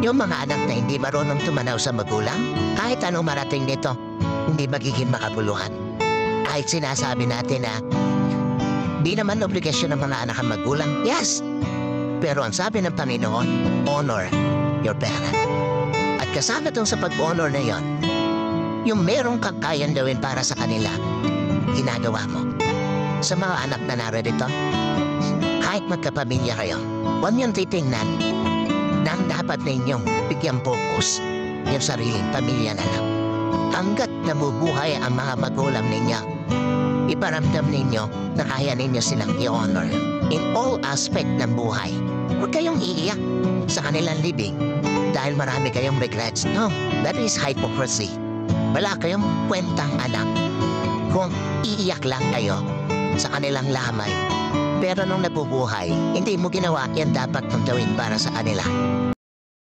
Yung mga anak na hindi marunong tumanaw sa magulang, kahit anong marating nito, hindi magiging makabuluhan. Kahit sinasabi natin na di naman obligasyon ng mga anak ang magulang, yes! Pero ang sabi ng Panginoon, honor your parent. At kasama tong sa pag-honor na yon, yung merong kang kayang gawin para sa kanila, ginagawa mo. Sa mga anak na narito, kahit magkapamilya kayo, huwag niyong titingnan na ang dapat ninyong bigyang focus yung sariling pamilya na lang. Hanggat nabubuhay ang mga magulang ninyo, iparamdam ninyo na kaya ninyo silang i-honor in all aspect ng buhay. Huwag kayong iiyak sa kanilang libing dahil marami kayong regrets. No, that is hypocrisy. Wala kayong kwentang anak kung iiyak lang kayo sa kanilang lamay. Pero nung nabubuhay, hindi mo ginawa yan dapat mong gawin para sa kanila.